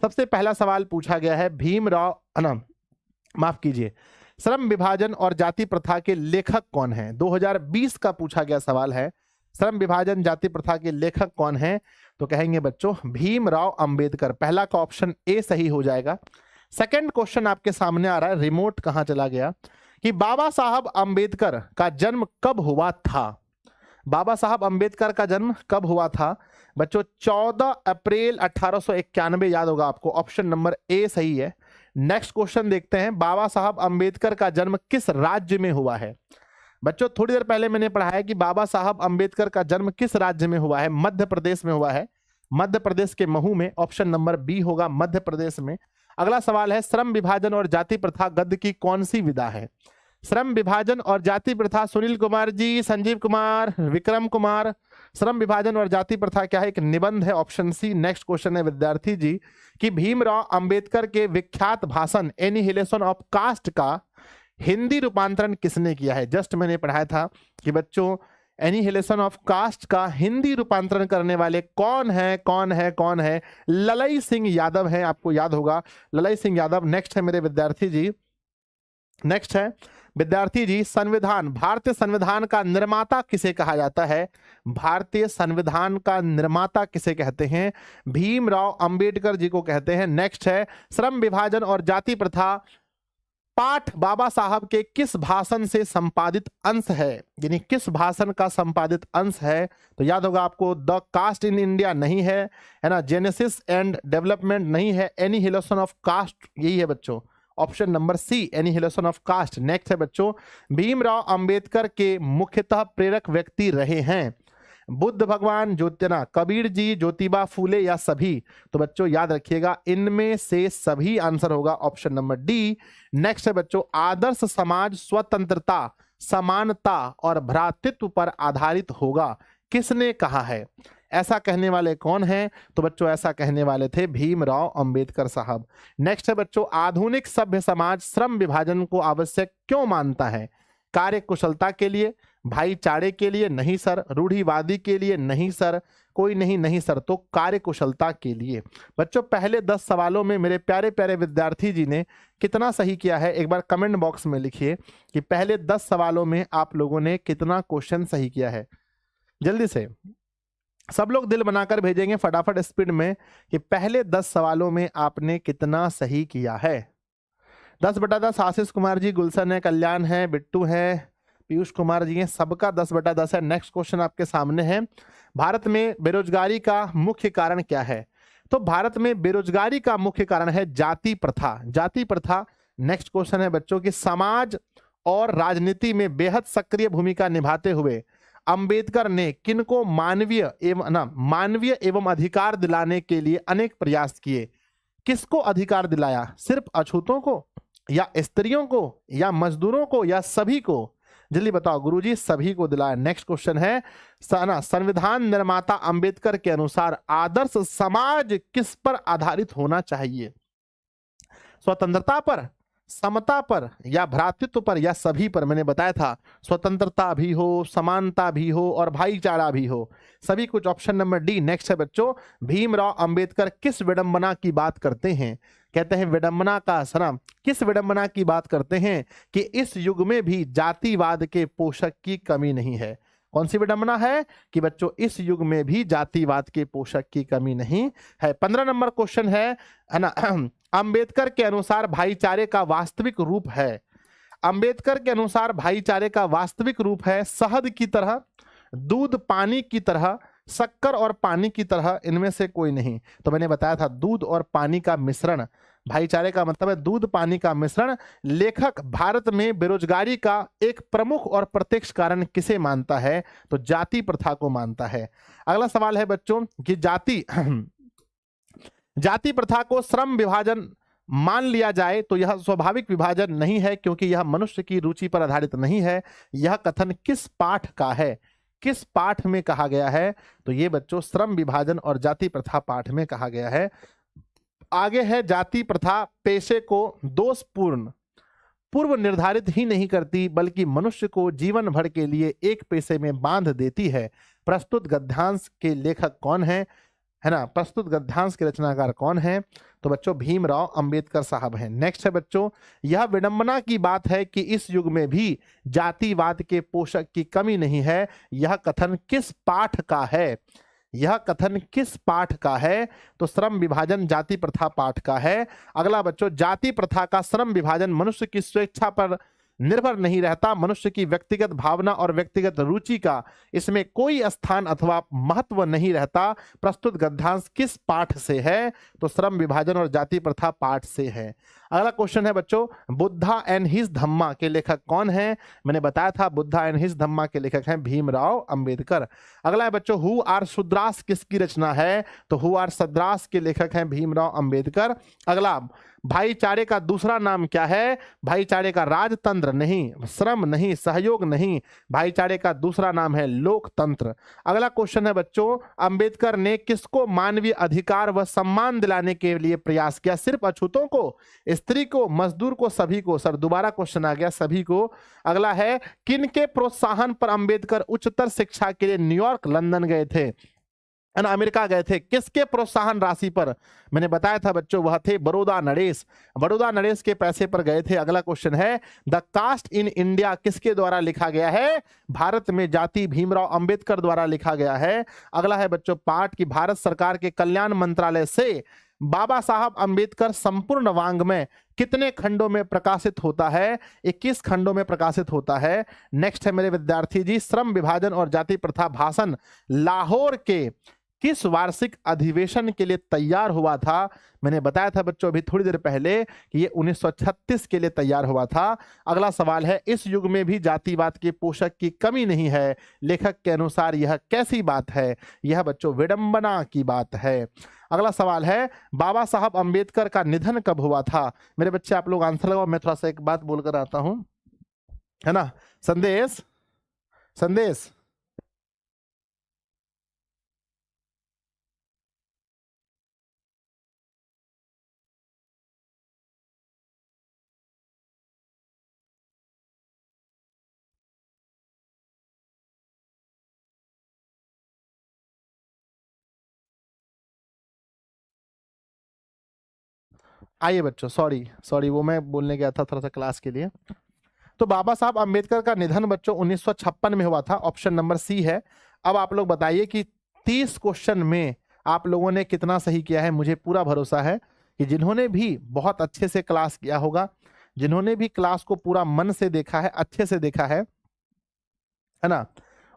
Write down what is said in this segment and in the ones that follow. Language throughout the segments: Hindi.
सबसे पहला सवाल पूछा गया है भीमराव माफ कीजिए, श्रम विभाजन और जाति प्रथा के लेखक कौन हैं? 2020 का पूछा गया सवाल है। श्रम विभाजन जाति प्रथा के लेखक कौन हैं? तो कहेंगे बच्चों भीमराव अंबेडकर। पहला का ऑप्शन ए सही हो जाएगा। सेकंड क्वेश्चन आपके सामने आ रहा है, रिमोट कहां चला गया, कि बाबा साहब अंबेडकर का जन्म कब हुआ था? बाबा साहब अंबेडकर का जन्म कब हुआ था? बच्चों 14 अप्रैल 1891 याद होगा आपको, ऑप्शन नंबर ए सही है। नेक्स्ट क्वेश्चन देखते हैं, बाबा साहब अंबेडकर का जन्म किस राज्य में हुआ है? बच्चों थोड़ी देर पहले मैंने पढ़ा है कि बाबा साहब अंबेडकर का जन्म किस राज्य में हुआ है? मध्य प्रदेश में हुआ है, मध्य प्रदेश के महू में। ऑप्शन नंबर बी होगा, मध्य प्रदेश में। अगला सवाल है, श्रम विभाजन और जाति प्रथा गद्य की कौन सी विधा है? श्रम विभाजन और जाति प्रथा, सुनील कुमार जी, संजीव कुमार, विक्रम कुमार, श्रम विभाजन और जाति प्रथा क्या है? एक निबंध है, ऑप्शन सी। नेक्स्ट क्वेश्चन है विद्यार्थी जी कि भीमराव अंबेडकर के विख्यात भाषण एनिहिलेशन ऑफ कास्ट का हिंदी रूपांतरण किसने किया है? जस्ट मैंने पढ़ाया था कि बच्चों एनिहिलेशन ऑफ कास्ट का हिंदी रूपांतरण करने वाले कौन है? कौन है? कौन है? ललई सिंह यादव है, आपको याद होगा ललई सिंह यादव। नेक्स्ट है मेरे विद्यार्थी जी, नेक्स्ट है विद्यार्थी जी, संविधान, भारतीय संविधान का निर्माता किसे कहा जाता है? भारतीय संविधान का निर्माता किसे कहते हैं? भीमराव अंबेडकर जी को कहते हैं। नेक्स्ट है, श्रम विभाजन और जाति प्रथा पाठ बाबा साहब के किस भाषण से संपादित अंश है? यानी किस भाषण का संपादित अंश है? तो याद होगा आपको, द कास्ट इन इंडिया नहीं है ना, जेनेसिस एंड डेवलपमेंट नहीं है, एनिहिलेशन ऑफ कास्ट यही है बच्चों, option number C annihilation of caste. Next है बच्चों, भीमराव अंबेडकर के मुख्यतः प्रेरक व्यक्ति रहे हैं बुद्ध भगवान, ज्योतिना कबीर जी, ज्योतिबा फूले या सभी? तो बच्चों याद रखिएगा इनमें से सभी आंसर होगा, ऑप्शन नंबर डी। नेक्स्ट है बच्चों, आदर्श समाज स्वतंत्रता, समानता और भ्रातृत्व पर आधारित होगा, किसने कहा है? ऐसा कहने वाले कौन हैं? तो बच्चों ऐसा कहने वाले थे भीमराव अंबेडकर साहब। नेक्स्ट है बच्चों, आधुनिक सभ्य समाज श्रम विभाजन को आवश्यक क्यों मानता है? कार्य कुशलता के लिए, भाईचारे के लिए? नहीं सर। रूढ़िवादी के लिए? नहीं सर। कोई नहीं, नहीं सर, तो कार्य कुशलता के लिए। बच्चों पहले 10 सवालों में मेरे प्यारे प्यारे विद्यार्थी जी ने कितना सही किया है एक बार कमेंट बॉक्स में लिखिए कि पहले 10 सवालों में आप लोगों ने कितना क्वेश्चन सही किया है। जल्दी से सब लोग दिल बनाकर भेजेंगे फटाफट स्पीड में कि पहले 10 सवालों में आपने कितना सही किया है। 10/10 आशीष कुमार जी, गुलशन है, कल्याण है, बिट्टू है, पीयूष कुमार जी हैं, सबका 10/10 है। नेक्स्ट क्वेश्चन आपके सामने है, भारत में बेरोजगारी का मुख्य कारण क्या है? तो भारत में बेरोजगारी का मुख्य कारण है जाति प्रथा। जाति प्रथा। नेक्स्ट क्वेश्चन है बच्चों की, समाज और राजनीति में बेहद सक्रिय भूमिका निभाते हुए अंबेडकर ने किनको मानवीय एवं अधिकार दिलाने के लिए अनेक प्रयास किए? किसको अधिकार दिलाया? सिर्फ अछूतों को या स्त्रियों को या मजदूरों को या सभी को? जल्दी बताओ गुरुजी, सभी को दिलाया। नेक्स्ट क्वेश्चन है, संविधान निर्माता अंबेडकर के अनुसार आदर्श समाज किस पर आधारित होना चाहिए? स्वतंत्रता पर, समता पर या भ्रातृत्व पर या सभी पर? मैंने बताया था स्वतंत्रता भी हो, समानता भी हो और भाईचारा भी हो, सभी कुछ, ऑप्शन नंबर डी। नेक्स्ट है बच्चों, भीमराव अंबेडकर किस विडंबना की बात करते हैं? कहते हैं विडंबना का आश्रम। किस विडंबना की बात करते हैं? कि इस युग में भी जातिवाद के पोषक की कमी नहीं है। कौन सी विडंबना है? कि बच्चों इस युग में भी जातिवाद के पोषक की कमी नहीं है। 15 नंबर क्वेश्चन है ना, अंबेडकर के अनुसार भाईचारे का वास्तविक रूप है? अंबेडकर के अनुसार भाईचारे का वास्तविक रूप है शहद की तरह, दूध पानी की तरह, शक्कर और पानी की तरह, इनमें से कोई नहीं। तो मैंने बताया था दूध और पानी का मिश्रण, भाईचारे का मतलब है दूध पानी का मिश्रण। लेखक भारत में बेरोजगारी का एक प्रमुख और प्रत्यक्ष कारण किसे मानता है? तो जाति प्रथा को मानता है। अगला सवाल है बच्चों कि जाति प्रथा को श्रम विभाजन मान लिया जाए तो यह स्वाभाविक विभाजन नहीं है क्योंकि यह मनुष्य की रुचि पर आधारित नहीं है। यह कथन किस पाठ का है? किस पाठ में कहा गया है? तो ये बच्चों श्रम विभाजन और जाति प्रथा पाठ में कहा गया है। आगे है, जाति प्रथा पेशे को दोषपूर्ण पूर्व निर्धारित ही नहीं करती बल्कि मनुष्य को जीवन भर के लिए एक पेशे में बांध देती है। प्रस्तुत गद्यांश के लेखक कौन है? है ना, प्रस्तुत गद्यांश के रचनाकार कौन है? तो बच्चों भीमराव अंबेडकर साहब हैं। नेक्स्ट है बच्चों, यह विडंबना की बात है कि इस युग में भी जातिवाद के पोषक की कमी नहीं है, यह कथन किस पाठ का है? यह कथन किस पाठ का है? तो श्रम विभाजन जाति प्रथा पाठ का है। अगला बच्चों, जाति प्रथा का श्रम विभाजन मनुष्य की स्वेच्छा पर निर्भर नहीं रहता, मनुष्य की व्यक्तिगत भावना और व्यक्तिगत रुचि का इसमें कोई स्थान अथवा महत्व नहीं रहता, प्रस्तुत गद्यांश किस पाठ से है? तो श्रम विभाजन और जाति प्रथा पाठ से है। अगला क्वेश्चन है बच्चों, बुद्धा एंड हिज धम्मा के लेखक कौन है? मैंने बताया था बुद्धा एंड हिज धम्मा के लेखक हैं भीमराव अंबेडकर। अगला है बच्चों, हु आर शूद्रास किसकी रचना है? तो हु आर शूद्रास के लेखक हैं भीमराव अंबेडकर। अगला, भाईचारे का दूसरा नाम क्या है? भाईचारे का राजतंत्र नहीं, श्रम नहीं, सहयोग नहीं, भाईचारे का दूसरा नाम है लोकतंत्र। अगला क्वेश्चन है बच्चों, अंबेडकर ने किसको मानवीय अधिकार व सम्मान दिलाने के लिए प्रयास किया? सिर्फ अछूतों को, स्त्री को, मजदूर को, सभी को? सर दोबारा क्वेश्चन आ गया, सभी को। अगला है, किन के प्रोत्साहन पर अंबेडकर उच्चतर शिक्षा के लिए न्यूयॉर्क, लंदन गए थे, है ना, अमेरिका गए थे? किसके प्रोत्साहन राशि पर? मैंने बताया था बच्चों वह थे बड़ौदा नरेश, बड़ौदा नरेश के पैसे पर गए थे। अगला क्वेश्चन है, द कास्ट इन इंडिया किसके द्वारा लिखा गया है? भारत में जाति भीमराव अंबेडकर द्वारा लिखा गया है। अगला है बच्चों पाठ की भारत सरकार के कल्याण मंत्रालय से बाबा साहब अंबेडकर संपूर्ण वाङ्मय कितने खंडों में प्रकाशित होता है? 21 खंडों में प्रकाशित होता है। नेक्स्ट है मेरे विद्यार्थी जी, श्रम विभाजन और जाति प्रथा भाषण लाहौर के किस वार्षिक अधिवेशन के लिए तैयार हुआ था? मैंने बताया था बच्चों अभी थोड़ी देर पहले कि ये 1936 के लिए तैयार हुआ था। अगला सवाल है, इस युग में भी जातिवाद के पोषक की कमी नहीं है, लेखक के अनुसार यह कैसी बात है? यह बच्चों विडंबना की बात है। अगला सवाल है, बाबा साहब अंबेडकर का निधन कब हुआ था? मेरे बच्चे आप लोग आंसर लगाओ, मैं थोड़ा सा एक बात बोलकर आता हूं, है ना। संदेश, संदेश, आइए बच्चों, सॉरी सॉरी, वो मैं बोलने गया था थोड़ा सा क्लास के लिए। तो बाबा साहब अंबेडकर का निधन बच्चों 1956 में हुआ था, ऑप्शन नंबर सी है। अब आप लोग बताइए कि 30 क्वेश्चन में आप लोगों ने कितना सही किया है? मुझे पूरा भरोसा है कि जिन्होंने भी बहुत अच्छे से क्लास किया होगा, जिन्होंने भी क्लास को पूरा मन से देखा है, अच्छे से देखा है ना,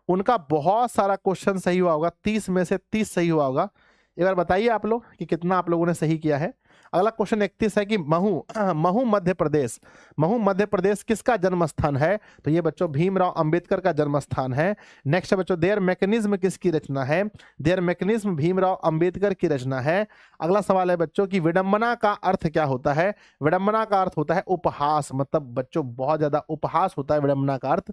उनका बहुत सारा क्वेश्चन सही हुआ होगा। 30 में से 30 सही हुआ होगा। एक बार बताइए आप लोग कि कितना आप लोगों ने सही किया है। अगला क्वेश्चन 31 है कि महू मध्य प्रदेश, महू मध्य प्रदेश किसका जन्म स्थान है? तो ये बच्चों भीमराव अंबेडकर का जन्म स्थान है। नेक्स्ट है बच्चों, देयर मैकेनिज्म किसकी रचना है? देयर मैकेनिज्म भीमराव अंबेडकर की रचना है। अगला सवाल है बच्चों कि विडंबना का अर्थ क्या होता है? विडंबना का अर्थ होता है उपहास, मतलब बच्चों बहुत ज्यादा उपहास होता है विडंबना का अर्थ,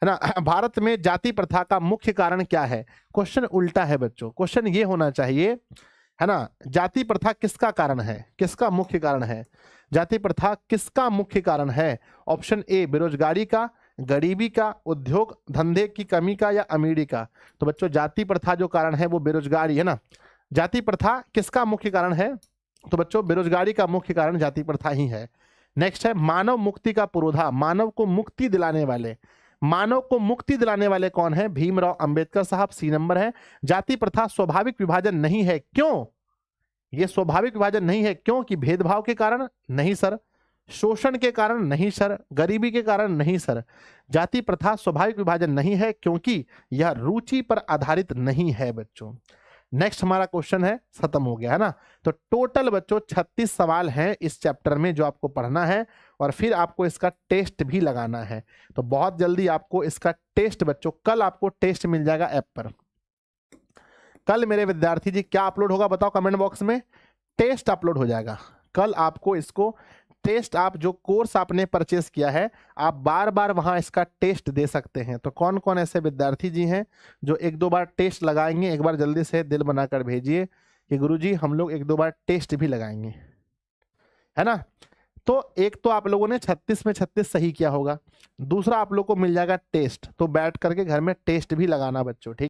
है ना। भारत में जाति प्रथा का मुख्य कारण क्या है? क्वेश्चन उल्टा है बच्चों, क्वेश्चन ये होना चाहिए, है ना, जाति प्रथा किसका कारण है, किसका मुख्य कारण है? जाति प्रथा किसका मुख्य कारण है? ऑप्शन ए बेरोजगारी का, गरीबी का, उद्योग धंधे की कमी का, या अमीरी का? तो बच्चों जाति प्रथा जो कारण है वो बेरोजगारी है ना। जाति प्रथा किसका मुख्य कारण है? तो बच्चों बेरोजगारी का मुख्य कारण जाति प्रथा ही है। नेक्स्ट है मानव मुक्ति का पुरोधा, मानव को मुक्ति दिलाने वाले, मानव को मुक्ति दिलाने वाले कौन है? भीमराव अंबेडकर साहब, सी नंबर है। जाति प्रथा स्वाभाविक विभाजन नहीं है, क्यों? ये स्वाभाविक विभाजन नहीं है क्योंकि भेदभाव के कारण नहीं सर, शोषण के कारण नहीं सर, गरीबी के कारण नहीं सर। जाति प्रथा स्वाभाविक विभाजन नहीं है क्योंकि यह रुचि पर आधारित नहीं है बच्चों। नेक्स्ट हमारा क्वेश्चन है, खत्म हो गया है ना। तो टोटल बच्चों 36 सवाल हैं इस चैप्टर में जो आपको पढ़ना है, और फिर आपको इसका टेस्ट भी लगाना है। तो बहुत जल्दी आपको इसका टेस्ट बच्चों, कल आपको टेस्ट मिल जाएगा ऐप पर। कल मेरे विद्यार्थी जी क्या अपलोड होगा बताओ कमेंट बॉक्स में? टेस्ट अपलोड हो जाएगा कल। आपको इसको टेस्ट, आप जो कोर्स आपने परचेस किया है आप बार बार वहां इसका टेस्ट दे सकते हैं। तो कौन कौन ऐसे विद्यार्थी जी हैं जो 1-2 बार टेस्ट लगाएंगे? एक बार जल्दी से दिल बनाकर भेजिए कि गुरुजी हम लोग 1-2 बार टेस्ट भी लगाएंगे, है ना। तो एक तो आप लोगों ने 36 में 36 सही किया होगा, दूसरा आप लोग को मिल जाएगा टेस्ट। तो बैठ करके घर में टेस्ट भी लगाना बच्चों, ठीक।